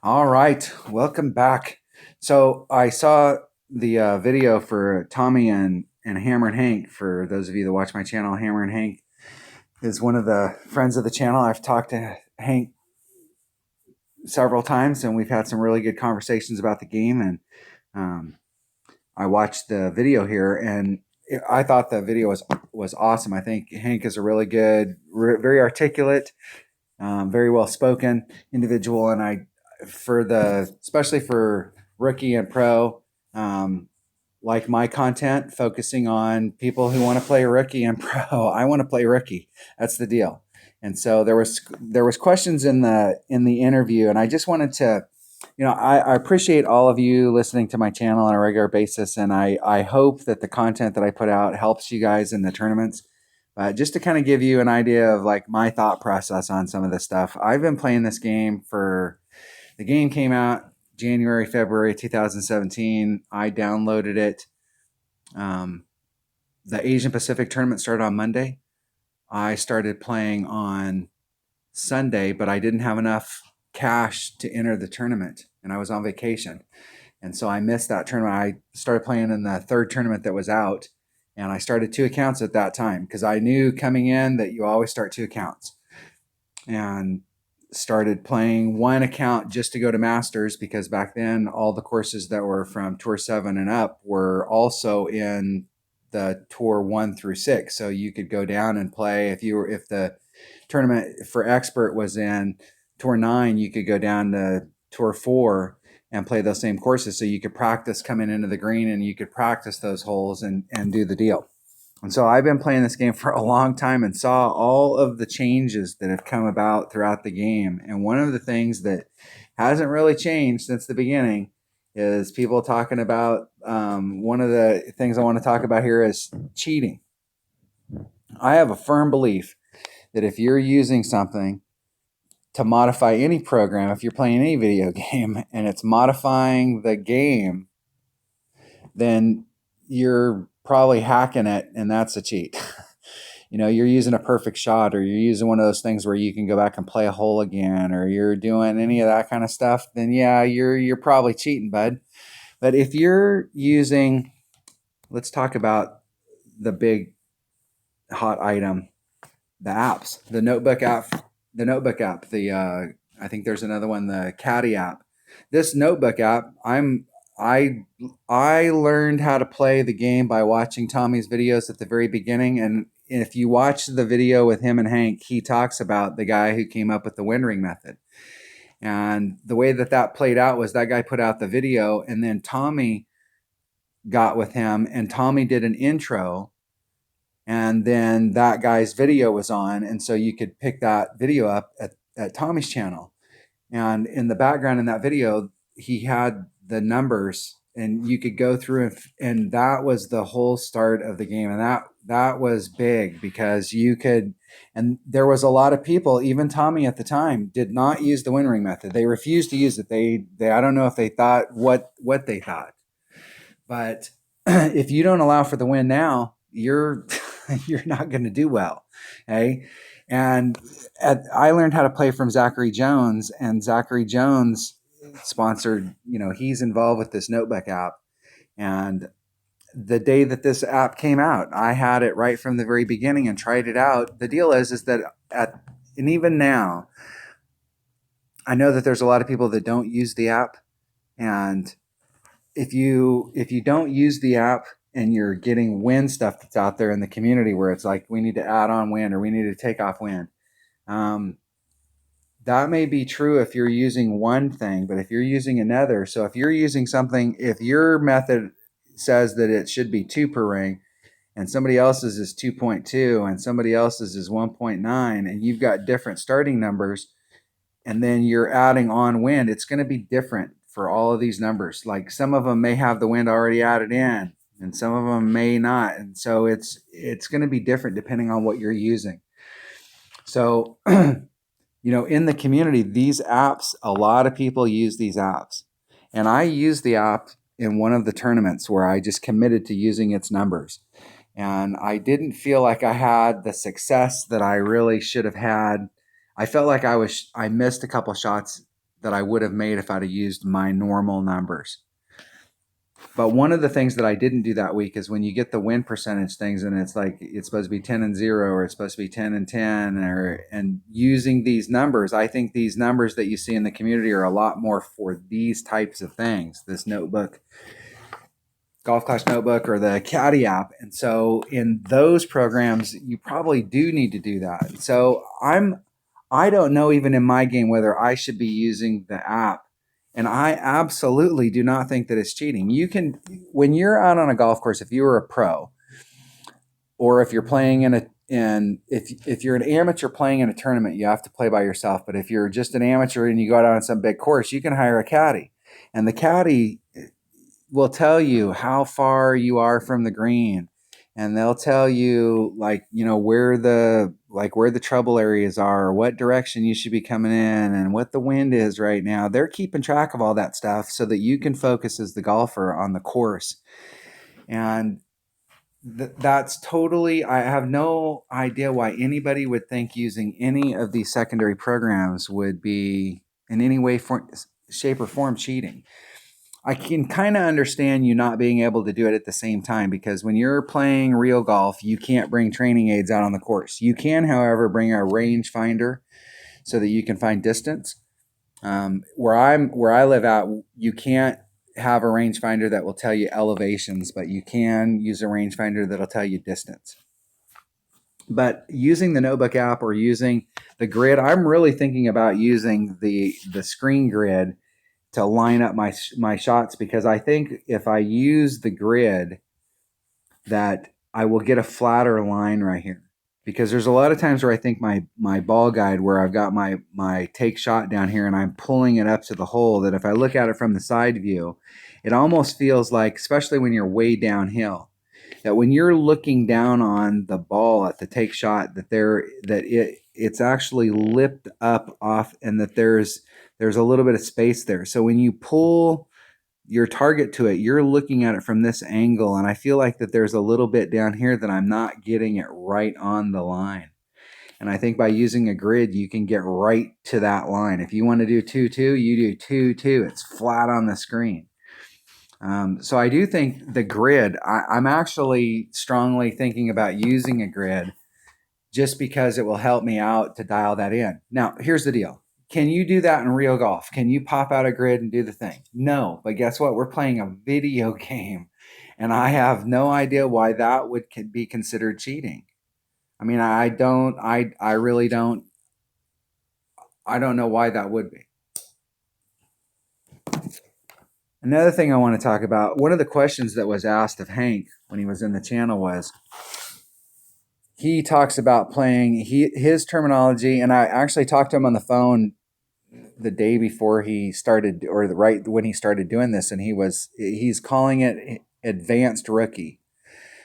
All right, welcome back. So I saw the video for Tommy and Hammer and Hank. For those of you that watch my channel, Hammer and Hank is one of the friends of the channel. I've talked to Hank several times, and we've had some really good conversations about the game. And um, I watched the video here, and I thought the video was awesome. I think Hank is a really good, very articulate, very well spoken individual, and I for the especially for rookie and pro, um, like my content focusing on people who want to play rookie and pro. I want to play rookie. That's the deal. And so there was questions in the interview, and I just wanted to, I appreciate all of you listening to my channel on a regular basis, and I hope that the content that I put out helps you guys in the tournaments. Just to kind of give you an idea of like my thought process on some of this stuff. I've been playing this game for the game came out January, February 2017. I downloaded it. Um, the Asian Pacific tournament started on Monday. I started playing on Sunday, but I didn't have enough cash to enter the tournament, and I was on vacation. And so I missed that tournament. I started playing in the third tournament that was out, and I started two accounts at that time because I knew coming in that you always start two accounts. And started playing one account just to go to Masters because back then all the courses that were from Tour 7 and up were also in the Tour 1 through 6. So you could go down and play if the tournament for expert was in Tour 9, you could go down to Tour 4 and play those same courses. So you could practice coming into the green and you could practice those holes and do the deal. And so I've been playing this game for a long time and saw all of the changes that have come about throughout the game. And one of the things that hasn't really changed since the beginning is people talking about one of the things I want to talk about here is cheating. I have a firm belief that if you're using something to modify any program, if you're playing any video game and it's modifying the game, then you're probably hacking it, and that's a cheat. You're using a perfect shot, or you're using one of those things where you can go back and play a hole again, or you're doing any of that kind of stuff, then yeah, you're probably cheating, bud. But if you're using, let's talk about the big hot item, the apps, the notebook app, I think there's another one, the Caddy app. This notebook app, I learned how to play the game by watching Tommy's videos at the very beginning. And if you watch the video with him and Hank, he talks about the guy who came up with the wind ring method. And the way that played out was that guy put out the video, and then Tommy got with him, and Tommy did an intro, and then that guy's video was on. And so you could pick that video up at Tommy's channel. And in the background in that video, he had the numbers, and you could go through and that was the whole start of the game. And that was big because you could, and there was a lot of people, even Tommy at the time, did not use the wind ring method. They refused to use it. They I don't know if they thought what they thought, but if you don't allow for the win now, you're you're not going to do well. Okay. And I learned how to play from Zachary Jones, and Zachary Jones sponsored, he's involved with this notebook app. And the day that this app came out, I had it right from the very beginning and tried it out. The deal is that and even now, I know that there's a lot of people that don't use the app. And if you don't use the app and you're getting wind stuff that's out there in the community where it's like, we need to add on wind or we need to take off wind, that may be true if you're using one thing, but if you're using another, so if you're using something, if your method says that it should be 2 per ring and somebody else's is 2.2 and somebody else's is 1.9, and you've got different starting numbers, and then you're adding on wind, it's going to be different for all of these numbers. Like some of them may have the wind already added in and some of them may not. And so it's going to be different depending on what you're using. So, in the community, these apps, a lot of people use these apps. And I used the app in one of the tournaments where I just committed to using its numbers. And I didn't feel like I had the success that I really should have had. I felt like I missed a couple shots that I would have made if I'd have used my normal numbers. But one of the things that I didn't do that week is when you get the win percentage things and it's like it's supposed to be 10 and 0 or it's supposed to be 10 and 10 and using these numbers, I think these numbers that you see in the community are a lot more for these types of things, this notebook, Golf Clash notebook or the Caddy app. And so in those programs, you probably do need to do that. So I don't know even in my game whether I should be using the app. And I absolutely do not think that it's cheating. You can, when you're out on a golf course, if you were a pro, or if you're playing if you're an amateur playing in a tournament, you have to play by yourself. But if you're just an amateur and you go out on some big course, you can hire a caddy. And the caddy will tell you how far you are from the green. And they'll tell you where the trouble areas are, or what direction you should be coming in, and what the wind is right now. They're keeping track of all that stuff so that you can focus as the golfer on the course. And that's totally, I have no idea why anybody would think using any of these secondary programs would be in any way, shape, or form cheating. I can kind of understand you not being able to do it at the same time, because when you're playing real golf, you can't bring training aids out on the course. You can, however, bring a range finder so that you can find distance. Where I live at, you can't have a range finder that will tell you elevations, but you can use a range finder that'll tell you distance. But using the notebook app or using the grid, I'm really thinking about using the screen grid to line up my shots, because I think if I use the grid that I will get a flatter line right here. Because there's a lot of times where I think my ball guide, where I've got my take shot down here and I'm pulling it up to the hole, that if I look at it from the side view, it almost feels like, especially when you're way downhill, that when you're looking down on the ball at the take shot, it's actually lipped up off, and that there's a little bit of space there. So when you pull your target to it, you're looking at it from this angle, and I feel like that there's a little bit down here that I'm not getting it right on the line. And I think by using a grid, you can get right to that line. If you want to do 2-2, you do 2-2. It's flat on the screen. So I do think the grid, I'm actually strongly thinking about using a grid just because it will help me out to dial that in. Now, here's the deal. Can you do that in real golf? Can you pop out a grid and do the thing? No, but guess what? We're playing a video game, and I have no idea why that would be considered cheating. I mean, I really don't. I don't know why that would be. Another thing I want to talk about, one of the questions that was asked of Hank when he was in the channel was, he talks about playing, his terminology, and I actually talked to him on the phone the day before he started, or right when he started doing this, and he's calling it advanced rookie.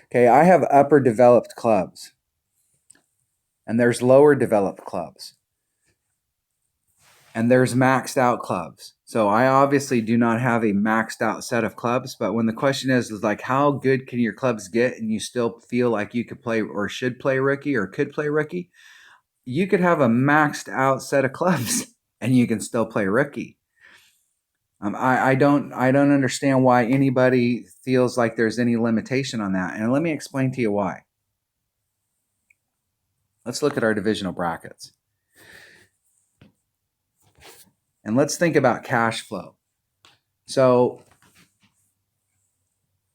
Okay, I have upper developed clubs, and there's lower developed clubs, and there's maxed out clubs. So I obviously do not have a maxed out set of clubs, but when the question is like, how good can your clubs get and you still feel like you could play or should play rookie or could play rookie, you could have a maxed out set of clubs and you can still play rookie. I don't understand why anybody feels like there's any limitation on that. And let me explain to you why. Let's look at our divisional brackets. And let's think about cash flow. So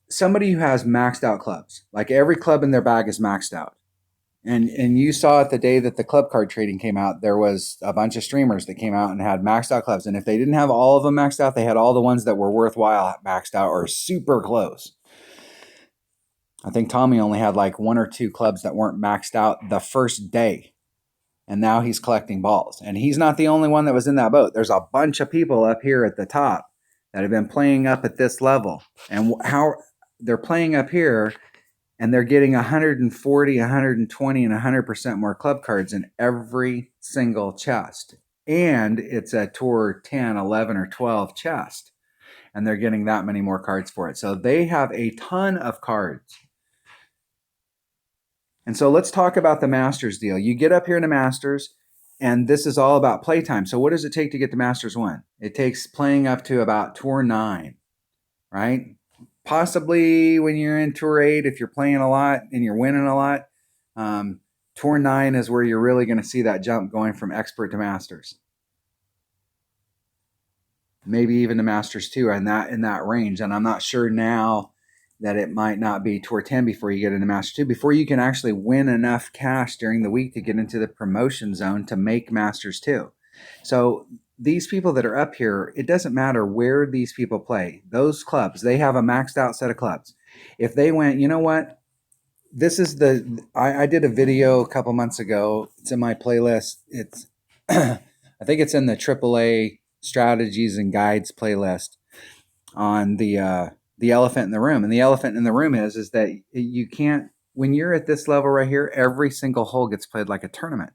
somebody who has maxed out clubs, like every club in their bag is maxed out. And you saw it the day that the club card trading came out, there was a bunch of streamers that came out and had maxed out clubs. And if they didn't have all of them maxed out, they had all the ones that were worthwhile maxed out or super close. I think Tommy only had like 1 or 2 clubs that weren't maxed out the first day. And now he's collecting balls. And he's not the only one that was in that boat. There's a bunch of people up here at the top that have been playing up at this level. And how they're playing up here, and they're getting 140, 120, and 100% more club cards in every single chest. And it's a Tour 10, 11, or 12 chest. And they're getting that many more cards for it. So they have a ton of cards. And so let's talk about the Masters deal. You get up here in the Masters, And this is all about playtime. So what does it take to get to Masters 1? It takes playing up to about Tour 9, right? Possibly when you're in Tour 8, if you're playing a lot and you're winning a lot, Tour 9 is where you're really going to see that jump going from expert to Masters. Maybe even to Masters 2 in that range. And I'm not sure now that it might not be Tour 10 before you get into Masters 2, before you can actually win enough cash during the week to get into the promotion zone to make Masters 2. So these people that are up here, it doesn't matter where these people play. Those clubs, they have a maxed out set of clubs. If they went, you know what? This is I did a video a couple months ago. It's in my playlist. It's, I think it's in the AAA strategies and guides playlist on the elephant in the room. And the elephant in the room is that you can't, when you're at this level right here, every single hole gets played like a tournament.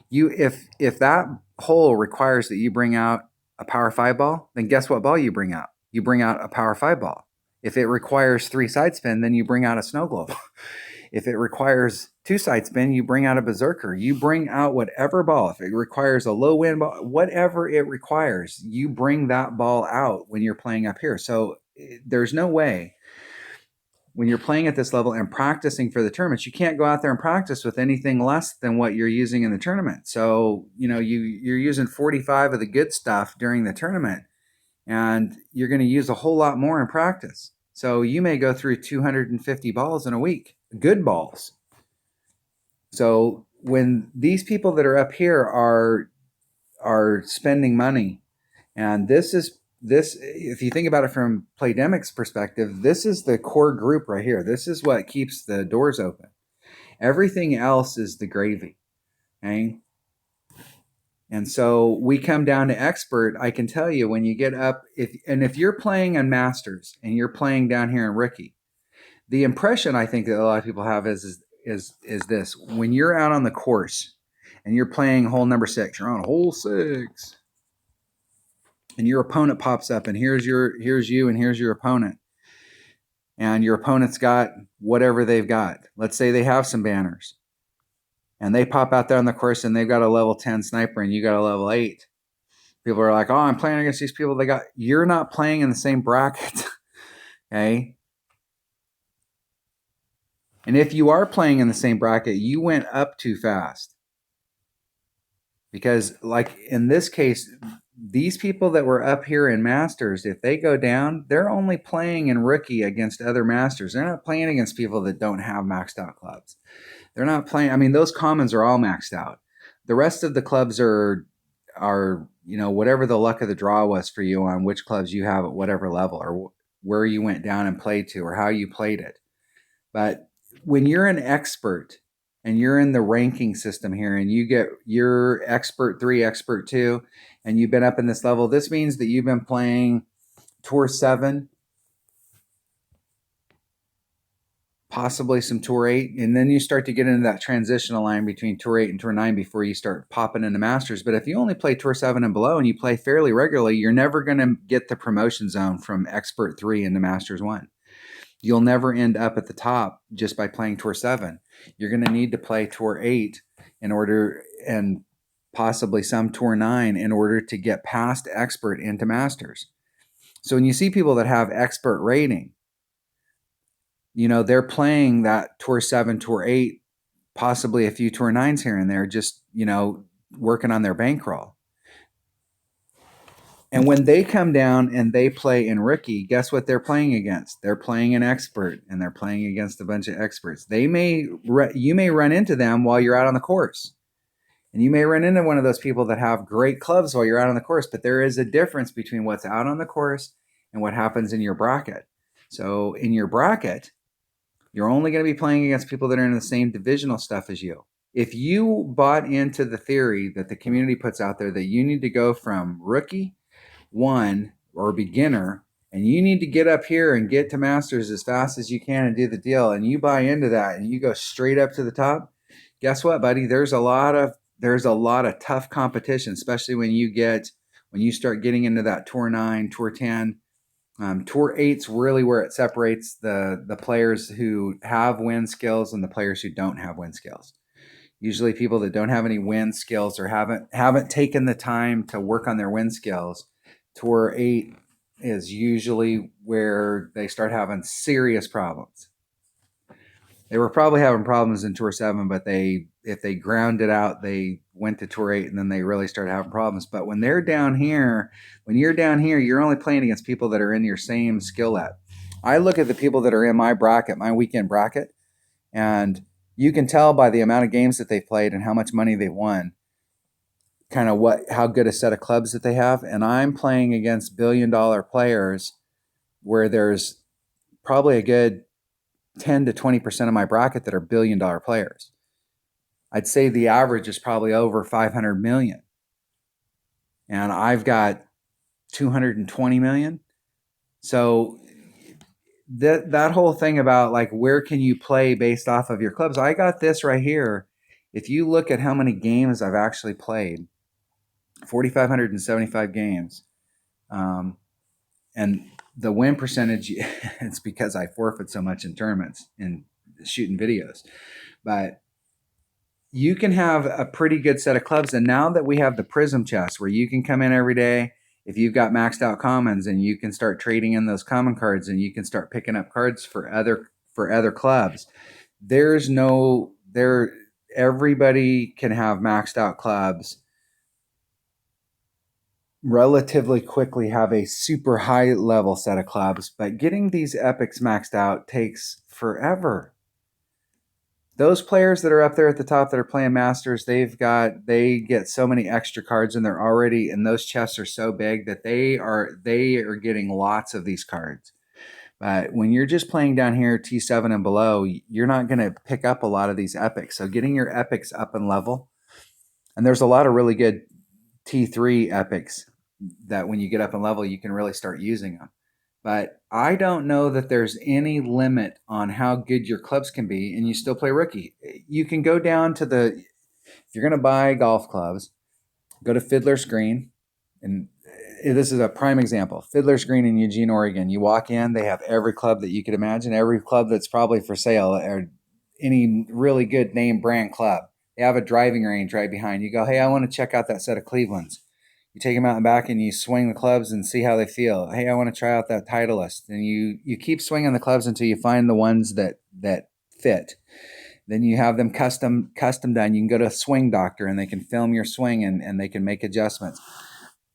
If that hole requires that you bring out a power 5 ball, then guess what ball you bring out? You bring out a power 5 ball. If it requires 3 side spin, then you bring out a snow globe. If it requires 2 side spin, you bring out a berserker. You bring out whatever ball. If it requires a low wind ball, whatever it requires, you bring that ball out when you're playing up here. So there's no way when you're playing at this level and practicing for the tournaments, you can't go out there and practice with anything less than what you're using in the tournament. So, you're using 45 of the good stuff during the tournament, and you're going to use a whole lot more in practice. So you may go through 250 balls in a week, good balls. So when these people that are up here are spending money, and this, if you think about it from Playdemic's perspective, this is the core group right here. This is what keeps the doors open. Everything else is the gravy. Okay? And so we come down to expert. I can tell you when you get up, if you're playing on Masters and you're playing down here in Rookie, the impression I think that a lot of people have is this: when you're out on the course and you're playing hole number 6, you're on hole 6, and your opponent pops up, and here's you and here's your opponent, and your opponent's got whatever they've got. Let's say they have some banners. And they pop out there on the course and they've got a level 10 sniper and you got a level 8. People are like, oh, I'm playing against these people. You're not playing in the same bracket. Okay. And if you are playing in the same bracket, you went up too fast. Because like in this case, these people that were up here in Masters, if they go down, they're only playing in Rookie against other Masters. They're not playing against people that don't have maxed out clubs. They're not playing. I mean, those commons are all maxed out. The rest of the clubs are whatever the luck of the draw was for you on which clubs you have at whatever level or where you went down and played to or how you played it. But when you're an expert and you're in the ranking system here and you get your expert 3, expert 2, and you've been up in this level, this means that you've been playing Tour 7, possibly some Tour 8, and then you start to get into that transitional line between Tour 8 and Tour 9 before you start popping into Masters. But if you only play Tour 7 and below and you play fairly regularly, you're never going to get the promotion zone from Expert 3 into Masters 1. You'll never end up at the top just by playing Tour 7. You're going to need to play Tour 8 and possibly some Tour 9 in order to get past Expert into Masters. So when you see people that have Expert rating, they're playing that Tour 7, Tour 8, possibly a few Tour 9s here and there, just, working on their bankroll. And when they come down and they play in Rookie, guess what they're playing against? They're playing an expert, and they're playing against a bunch of experts. You may run into them while you're out on the course. And you may run into one of those people that have great clubs while you're out on the course, but there is a difference between what's out on the course and what happens in your bracket. So in your bracket, you're only going to be playing against people that are in the same divisional stuff as you. If you bought into the theory that the community puts out there that you need to go from Rookie 1 or beginner and you need to get up here and get to Masters as fast as you can and do the deal, and you buy into that and you go straight up to the top, guess what, buddy? There's a lot of tough competition, especially when you start getting into that Tour 9, Tour 10. Tour 8's really where it separates the players who have win skills and the players who don't have win skills. Usually people that don't have any wind skills or haven't taken the time to work on their wind skills. Tour 8 is usually where they start having serious problems. They were probably having problems in Tour 7, but if they ground it out, they went to Tour 8 and then they really started having problems. But when you're down here, you're only playing against people that are in your same skill level. I look at the people that are in my bracket, my weekend bracket, and you can tell by the amount of games that they've played and how much money they've won, kind of how good a set of clubs that they have. And I'm playing against billion-dollar players where there's probably a good 10 to 20% of my bracket that are billion-dollar players. I'd say the average is probably over 500 million. And I've got 220 million. So that whole thing about like where can you play based off of your clubs, I got this right here. If you look at how many games I've actually played, 4,575 games, and the win percentage, it's because I forfeit so much in tournaments and shooting videos, but you can have a pretty good set of clubs. And now that we have the Prism chest where you can come in every day, if you've got maxed out commons, and you can start trading in those common cards and you can start picking up cards for other clubs. Everybody can have maxed out clubs relatively quickly, have a super high level set of clubs, but getting these epics maxed out takes forever. Those players that are up there at the top that are playing Masters, they get so many extra cards, and those chests are so big that they are getting lots of these cards. But when you're just playing down here T7 and below, you're not going to pick up a lot of these epics. So getting your epics up in level, and there's a lot of really good T3 epics that when you get up in level, you can really start using them. But I don't know that there's any limit on how good your clubs can be, and you still play rookie. You can go down to if you're going to buy golf clubs, go to Fiddler's Green, and this is a prime example. Fiddler's Green in Eugene, Oregon. You walk in, they have every club that you could imagine, every club that's probably for sale, or any really good name brand club. They have a driving range right behind. You go, hey, I want to check out that set of Clevelands. You take them out in the back and you swing the clubs and see how they feel. Hey, I want to try out that Titleist. And you keep swinging the clubs until you find the ones that fit. Then you have them custom done. You can go to a swing doctor and they can film your swing and they can make adjustments.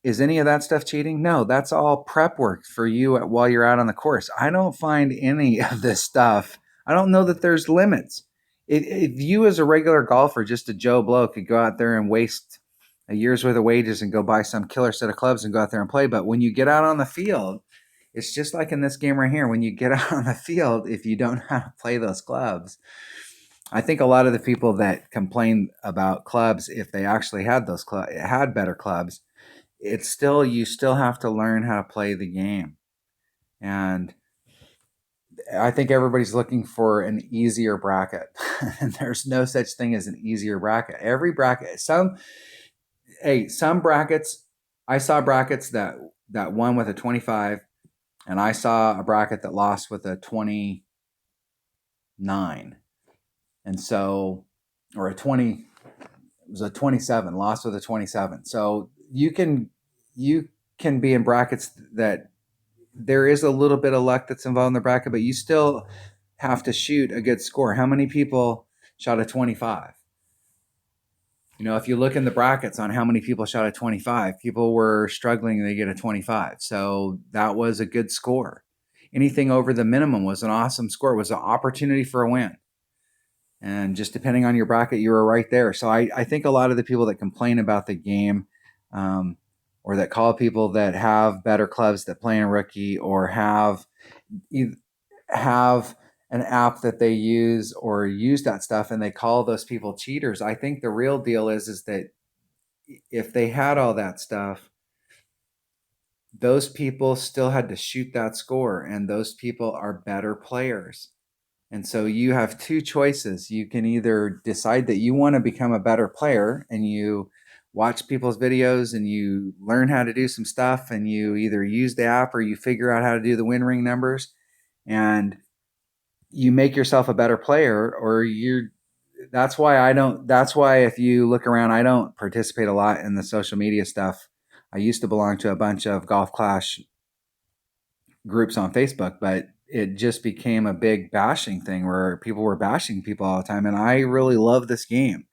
Is any of that stuff cheating? No, that's all prep work for you while you're out on the course. I don't find any of this stuff. I don't know that there's limits. If you as a regular golfer, just a Joe Blow, could go out there and waste a year's worth of wages and go buy some killer set of clubs and go out there and play. But when you get out on the field, it's just like in this game right here. When you get out on the field, if you don't know how to play those clubs, I think a lot of the people that complain about clubs, if they actually had had better clubs, you still have to learn how to play the game. And I think everybody's looking for an easier bracket. And there's no such thing as an easier bracket. Every bracket, some brackets, I saw brackets that won with a 25, and I saw a bracket that lost with a 29. And so, or it was a 27, lost with a 27. So you can be in brackets that there is a little bit of luck that's involved in the bracket, but you still have to shoot a good score. How many people shot a 25? If you look in the brackets on how many people shot a 25, people were struggling to get a 25. So that was a good score. Anything over the minimum was an awesome score. It was an opportunity for a win. And just depending on your bracket, you were right there. So I think a lot of the people that complain about the game, or that call people that have better clubs that play in rookie, or have an app that they use or use that stuff, and they call those people cheaters. I think the real deal is that if they had all that stuff, those people still had to shoot that score, and those people are better players. And so you have two choices. You can either decide that you want to become a better player and you watch people's videos and you learn how to do some stuff, and you either use the app or you figure out how to do the win ring numbers and you make yourself a better player, or that's why I don't. That's why if you look around, I don't participate a lot in the social media stuff. I used to belong to a bunch of Golf Clash groups on Facebook, but it just became a big bashing thing where people were bashing people all the time. And I really love this game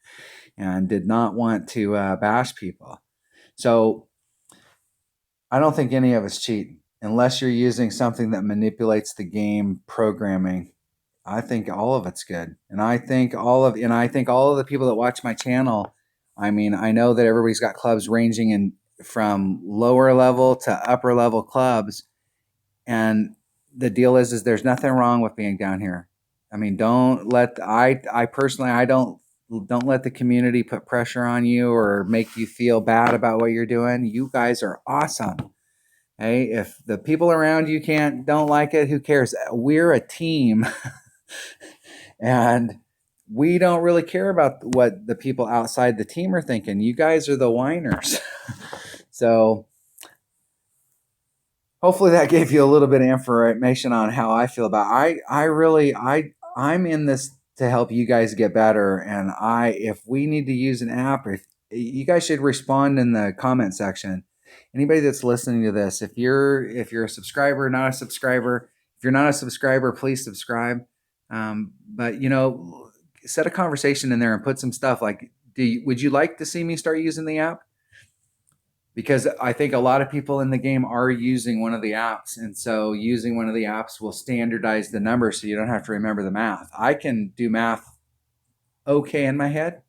and did not want to bash people. So I don't think any of us cheat unless you're using something that manipulates the game programming. I think all of it's good. And I think all of the people that watch my channel, I mean, I know that everybody's got clubs ranging in from lower level to upper level clubs. And the deal is there's nothing wrong with being down here. I mean, don't let I personally I don't let the community put pressure on you or make you feel bad about what you're doing. You guys are awesome. Hey, if the people around you don't like it, who cares? We're a team. And we don't really care about what the people outside the team are thinking. You guys are the whiners. So hopefully that gave you a little bit of information on how I feel about it. I'm in this to help you guys get better. And if we need to use an app, if you guys should respond in the comment section. Anybody that's listening to this, if you're a subscriber, not a subscriber, if you're not a subscriber, please subscribe. But set a conversation in there and put some stuff like, would you like to see me start using the app? Because I think a lot of people in the game are using one of the apps. And so using one of the apps will standardize the numbers so you don't have to remember the math. I can do math okay in my head,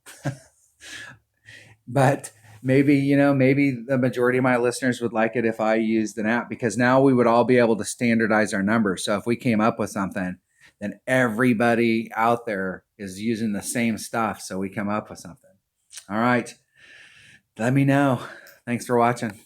but maybe the majority of my listeners would like it if I used an app, because now we would all be able to standardize our numbers. So if we came up with something, then everybody out there is using the same stuff. So we come up with something. All right. Let me know. Thanks for watching.